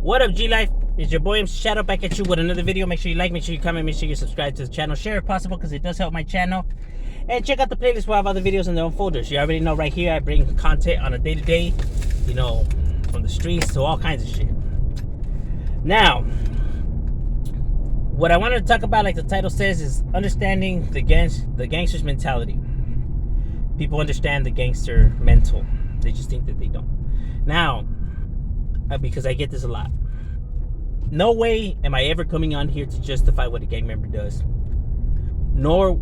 What up, G Life? It's your boy M Shadow back at you with another video. Make sure you like, make sure you comment, make sure you subscribe to the channel. Share if possible because it does help my channel. And check out the playlist where I have other videos in their own folders. You already know right here I bring content on a day-to-day, you know, from the streets to all kinds of shit. Now, what I wanted to talk about, like the title says, is understanding the gangster's mentality. People understand the gangster mental. They just think that they don't. Now, because I get this a lot. No way am I ever coming on here to justify what a gang member does. Nor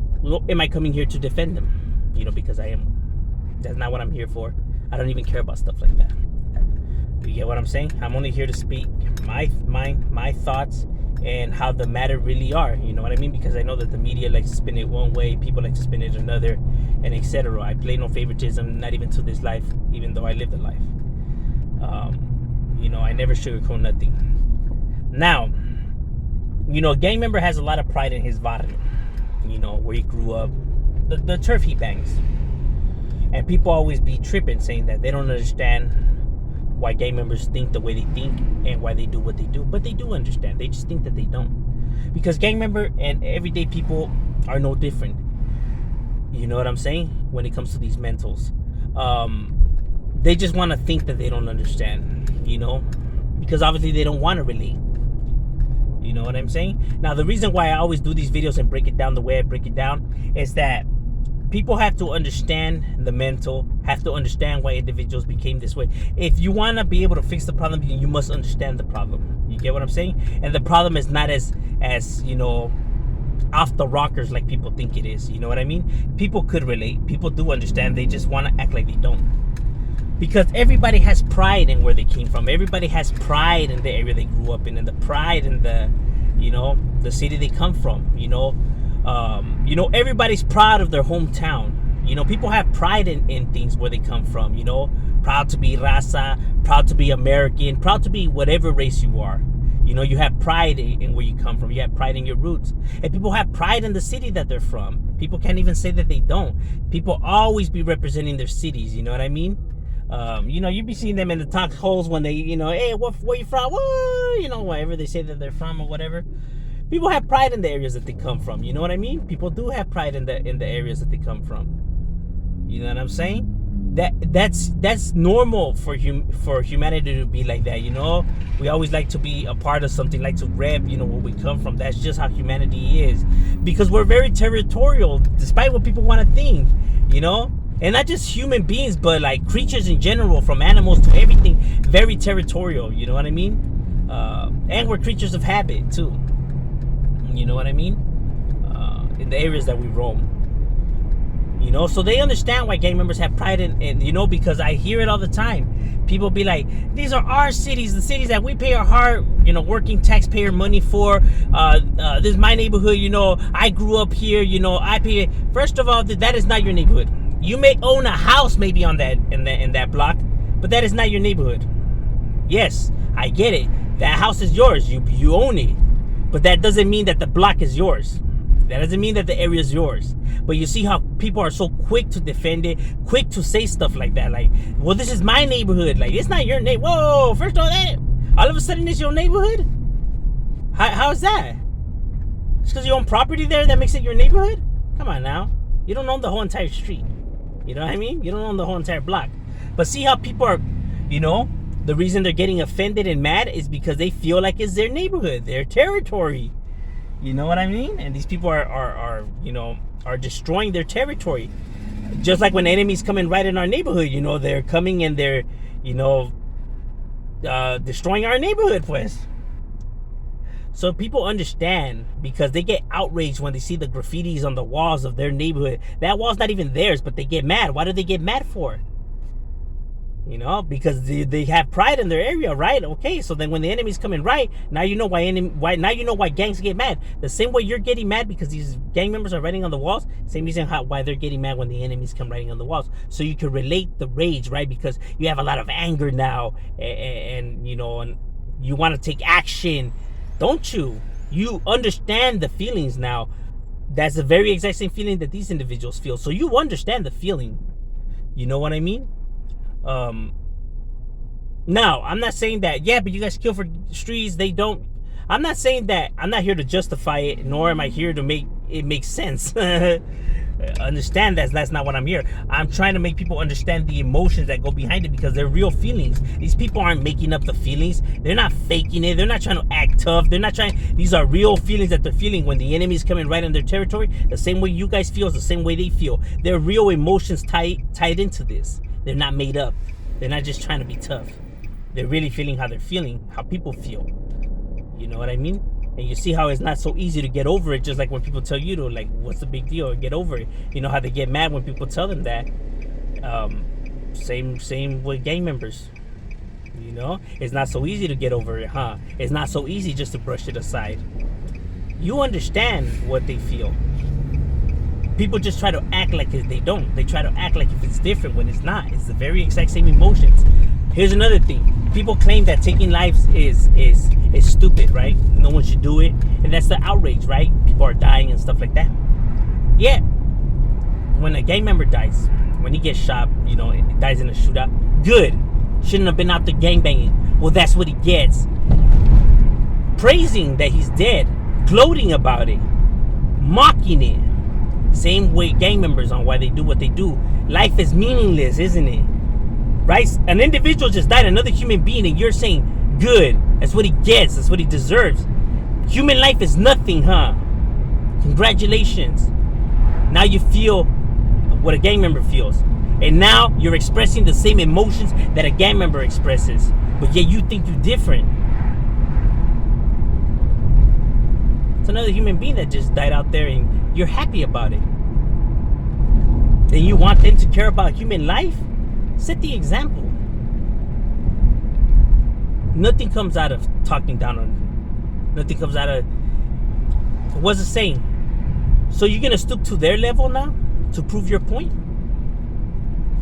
am I coming here to defend them. You know, because I am. That's not what I'm here for. I don't even care about stuff like that. You get what I'm saying? I'm only here to speak my mind, my thoughts, and how the matter really are. You know what I mean? Because I know that the media likes to spin it one way, people like to spin it another, and etc. I play no favoritism, not even to this life, even though I live the life. You know, I never sugarcoat nothing. Now, you know, a gang member has a lot of pride in his barrio. You know, where he grew up, the turf he bangs. And people always be tripping, saying that they don't understand why gang members think the way they think and why they do what they do. But they do understand. They just think that they don't. Because gang member and everyday people are no different. You know what I'm saying? When it comes to these mentals. They just want to think that they don't understand, you know? Because obviously they don't want to relate. You know what I'm saying? Now, the reason why I always do these videos and break it down the way I break it down is that people have to understand the mental, have to understand why individuals became this way. If you want to be able to fix the problem, you must understand the problem. You get what I'm saying? And the problem is not as you know, off the rockers like people think it is. You know what I mean? People could relate. People do understand. They just want to act like they don't. Because everybody has pride in where they came from. Everybody has pride in the area they grew up in, and the pride in the, you know, the city they come from. You know, everybody's proud of their hometown. You know, people have pride in things where they come from. You know, proud to be raza, proud to be American, proud to be whatever race you are. You know, you have pride in where you come from. You have pride in your roots. And people have pride in the city that they're from. People can't even say that they don't. People always be representing their cities. You know what I mean? You know, you be seeing them in the talk holes when they, you know, hey, where you from? Whoa, you know, wherever they say that they're from or whatever. People have pride in the areas that they come from. You know what I mean? People do have pride in the areas that they come from. You know what I'm saying? That's normal for humanity to be like that. You know, we always like to be a part of something, like to rep, you know, where we come from. That's just how humanity is, because we're very territorial, despite what people want to think. You know. And not just human beings, but like creatures in general, from animals to everything, very territorial, you know what I mean? And we're creatures of habit too, you know what I mean? In the areas that we roam, you know, so they understand why gang members have pride in, you know, because I hear it all the time. People be like, these are our cities, the cities that we pay our hard, you know, working taxpayer money for. This is my neighborhood, you know, I grew up here, you know, I pay. First of all, that is not your neighborhood. You may own a house maybe on that in that block, but that is not your neighborhood. Yes, I get it. That house is yours. You own it. But that doesn't mean that the block is yours. That doesn't mean that the area is yours. But you see how people are so quick to defend it, quick to say stuff like that. Like, well, this is my neighborhood. Like, it's not your neighborhood. Whoa, first of all of a sudden it's your neighborhood? How is that? Just because you own property there that makes it your neighborhood? Come on now. You don't own the whole entire street. You know what I mean? You don't own the whole entire block. But see how people are, you know, the reason they're getting offended and mad is because they feel like it's their neighborhood, their territory. You know what I mean? And these people are you know, are destroying their territory. Just like when enemies come in right in our neighborhood, you know, they're coming and they're, you know, destroying our neighborhood, pues. So people understand, because they get outraged when they see the graffitis on the walls of their neighborhood. That wall's not even theirs, but they get mad. Why do they get mad for? You know, because they have pride in their area, right? Okay, so then when the enemy's coming right, now you know why gangs get mad. The same way you're getting mad because these gang members are writing on the walls, same reason why they're getting mad when the enemies come writing on the walls. So you can relate the rage, right? Because you have a lot of anger now, and you know, and you want to take action. Don't you? You understand the feelings now. That's the very exact same feeling that these individuals feel. So you understand the feeling. You know what I mean? Now, I'm not saying that, yeah, but you guys kill for streets, they don't. I'm not saying that. I'm not here to justify it, nor am I here to make it make sense. Understand that's not what I'm here. I'm trying to make people understand the emotions that go behind it, because they're real feelings. These people aren't making up the feelings. They're not faking it. They're not trying to act tough. They're not trying. These are real feelings that they're feeling when the enemy is coming right in their territory. The same way you guys feel is the same way they feel. They're real emotions tied into this. They're not made up. They're not just trying to be tough. They're really feeling how they're feeling, how people feel. You know what I mean? And you see how it's not so easy to get over it, just like when people tell you to, like, what's the big deal? Get over it. You know how they get mad when people tell them that. Same with gang members. You know? It's not so easy to get over it, huh? It's not so easy just to brush it aside. You understand what they feel. People just try to act like they don't. They try to act like if it's different when it's not. It's the very exact same emotions. Here's another thing. People claim that taking lives is stupid, right? No one should do it. And that's the outrage, right? People are dying and stuff like that. Yeah. When a gang member dies, when he gets shot, you know, dies in a shootout, good. Shouldn't have been out there gangbanging. Well, that's what he gets. Praising that he's dead. Gloating about it. Mocking it. Same way gang members on why they do what they do. Life is meaningless, isn't it? Right? An individual just died, another human being, and you're saying, good. That's what he gets. That's what he deserves. Human life is nothing, huh? Congratulations. Now you feel what a gang member feels. And now you're expressing the same emotions that a gang member expresses. But yet you think you're different. It's another human being that just died out there, and you're happy about it. And you want them to care about human life? Set the example. Nothing comes out of talking down on them. Nothing comes out of... What's it saying? So you're going to stoop to their level now to prove your point?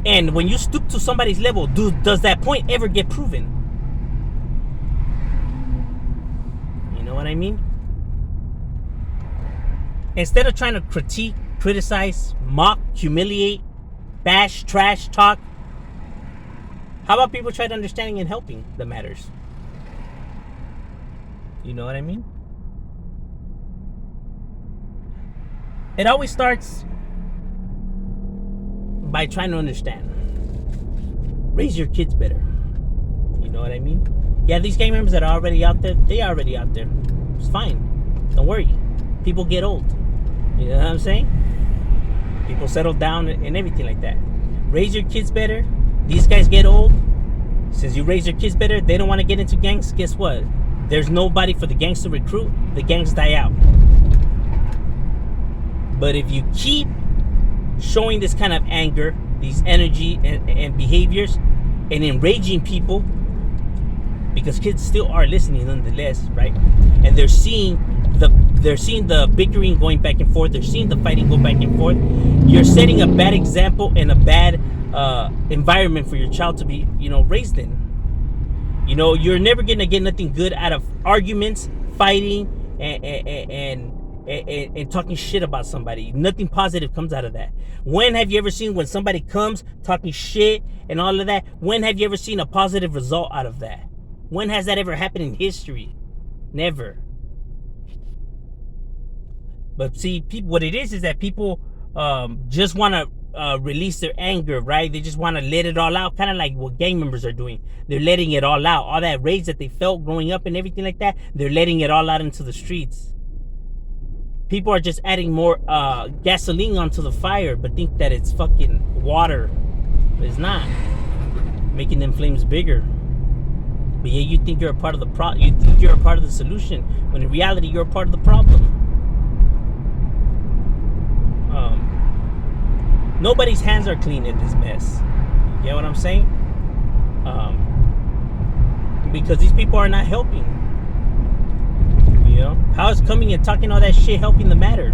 And when you stoop to somebody's level, does that point ever get proven? You know what I mean? Instead of trying to critique, criticize, mock, humiliate, bash, trash, talk, how about people try to understanding and helping the matters? You know what I mean? It always starts by trying to understand. Raise your kids better. You know what I mean? Yeah, these gang members that are already out there, they are already out there. It's fine. Don't worry. People get old. You know what I'm saying? People settle down and everything like that. Raise your kids better. These guys get old. Since you raise your kids better, they don't want to get into gangs. Guess what? There's nobody for the gangs to recruit. The gangs die out. But if you keep showing this kind of anger, these energy and behaviors, and enraging people, because kids still are listening nonetheless, right? And they're seeing the bickering going back and forth. They're seeing the fighting go back and forth. You're setting a bad example and a bad environment for your child to be, raised in. You're never gonna get nothing good out of arguments, fighting, and talking shit about somebody. Nothing positive comes out of that. When have you ever seen when somebody comes talking shit and all of that? When have you ever seen a positive result out of that? When has that ever happened in history? Never. But see, people, what it is that people just want to release their anger, right? They just want to let it all out, kind of like what gang members are doing. They're letting it all out. All that rage that they felt growing up and everything like that, they're letting it all out into the streets. People are just adding more gasoline onto the fire, but think that it's fucking water. But it's not. Making them flames bigger. But yeah, you think you're a part of the you think you're a part of the solution, when in reality you're a part of the problem. Nobody's hands are clean in this mess. You get what I'm saying? Because these people are not helping. How is coming and talking all that shit helping the matter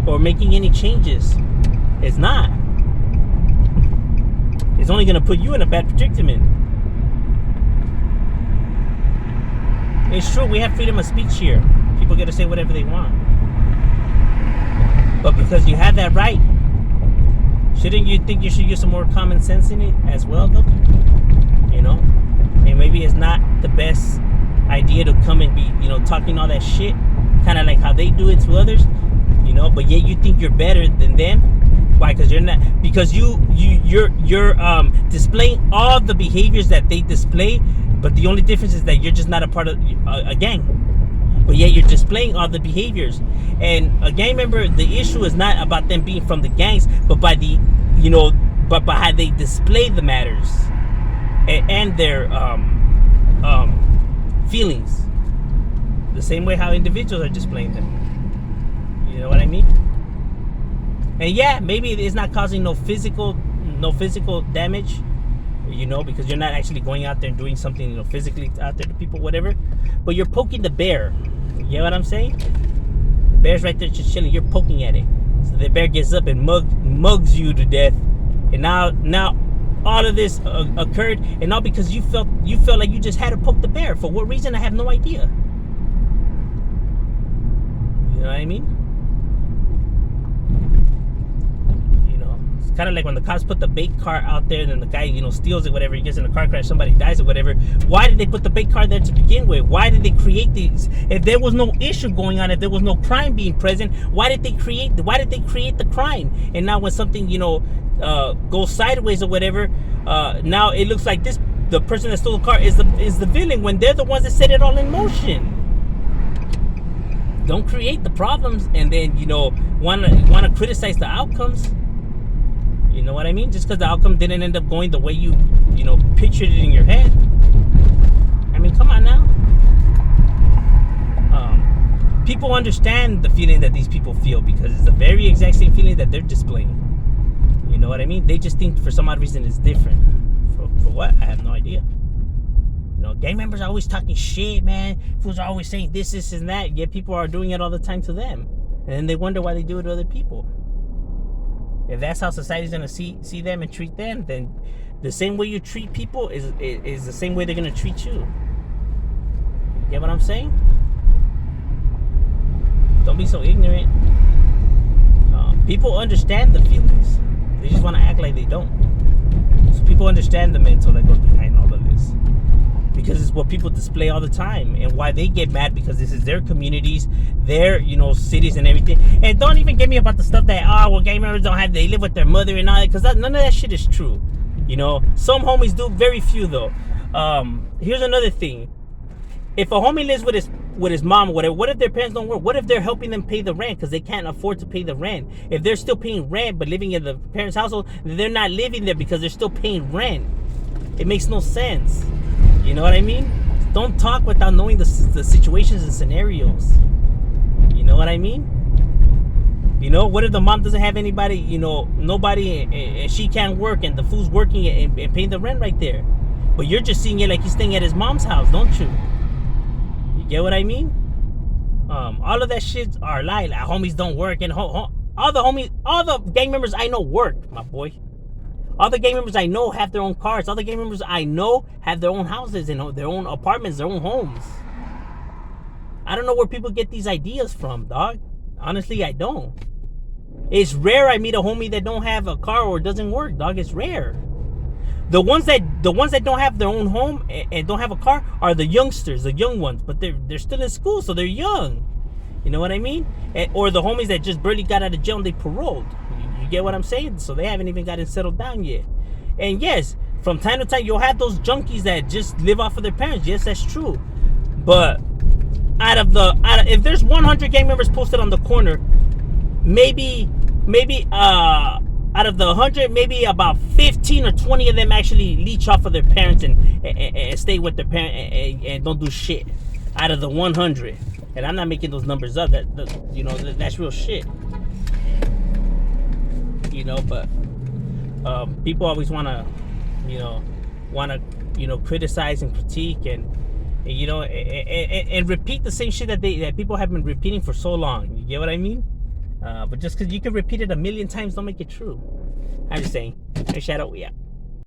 or making any changes? It's not. It's only gonna put you in a bad predicament. It's true, we have freedom of speech here. People get to say whatever they want. But because you have that right, shouldn't you think you should use some more common sense in it as well, though? and maybe it's not the best idea to come and be, talking all that shit, kind of like how they do it to others, but yet you think you're better than them. Why? Because you're not. Because you're displaying all the behaviors that they display, but the only difference is that you're just not a part of a gang. But yet you're displaying all the behaviors. And a gang member, the issue is not about them being from the gangs, but by but by how they display the matters and their feelings. The same way how individuals are displaying them. You know what I mean? And yeah, maybe it's not causing no physical damage, because you're not actually going out there and doing something, physically out there to people, whatever. But you're poking the bear. You know what I'm saying? The bear's right there just chilling. You're poking at it. So the bear gets up and mugs you to death. And now all of this occurred, and all because you felt like you just had to poke the bear. For what reason? I have no idea. You know what I mean? Kind of like when the cops put the bait car out there, and then the guy, steals it, whatever. He gets in a car crash, somebody dies or whatever. Why did they put the bait car there to begin with? Why did they create these? If there was no issue going on, if there was no crime being present, why did they create the crime? And now when something, goes sideways or whatever, now it looks like the person that stole the car is the villain, when they're the ones that set it all in motion. Don't create the problems and then, want to criticize the outcomes. You know what I mean? Just because the outcome didn't end up going the way you pictured it in your head. I mean, come on now. People understand the feeling that these people feel, because it's the very exact same feeling that they're displaying. You know what I mean? They just think for some odd reason it's different. For what? I have no idea. Gang members are always talking shit, man. Fools are always saying this, and that. Yet people are doing it all the time to them. And then they wonder why they do it to other people. If that's how society's gonna see them and treat them, then the same way you treat people is the same way they're gonna treat you. You get what I'm saying? Don't be so ignorant. People understand the feelings. They just want to act like they don't. So people understand the mental that goes behind all of this, because it's what people display all the time, and why they get mad, because this is their communities, their cities and everything. And don't even get me about the stuff that gang members they live with their mother and all that, because none of that shit is true. Some homies do, very few though. Here's another thing: if a homie lives with his mom or whatever, what if their parents don't work? What if they're helping them pay the rent because they can't afford to pay the rent? If they're still paying rent but living in the parents' household, they're not living there because they're still paying rent. It makes no sense. You know what I mean? Don't talk without knowing the situations and scenarios. You know what I mean? What if the mom doesn't have anybody, nobody, and she can't work, and the fool's working and paying the rent right there? But you're just seeing it like he's staying at his mom's house, don't you? You get what I mean? All of that shit are lie. Like, homies don't work, and all the gang members I know work, my boy. All the gang members I know have their own cars. All the gang members I know have their own houses and their own apartments, their own homes. I don't know where people get these ideas from, dog. Honestly, I don't. It's rare I meet a homie that don't have a car or doesn't work, dog. It's rare. The ones that don't have their own home and don't have a car are the youngsters, the young ones. But they're still in school, so they're young. You know what I mean? Or the homies that just barely got out of jail and they paroled. You get what I'm saying? So they haven't even gotten settled down yet. And yes, from time to time you'll have those junkies that just live off of their parents. Yes, that's true. But if there's 100 gang members posted on the corner, maybe out of the 100, maybe about 15 or 20 of them actually leech off of their parents and stay with their parents and don't do shit. Out of the 100, and I'm not making those numbers up. That's real shit. But people always want to, criticize and critique and repeat the same shit that people have been repeating for so long. You get what I mean? But just because you can repeat it a million times, don't make it true. I'm just saying. Hey, shout out, yeah.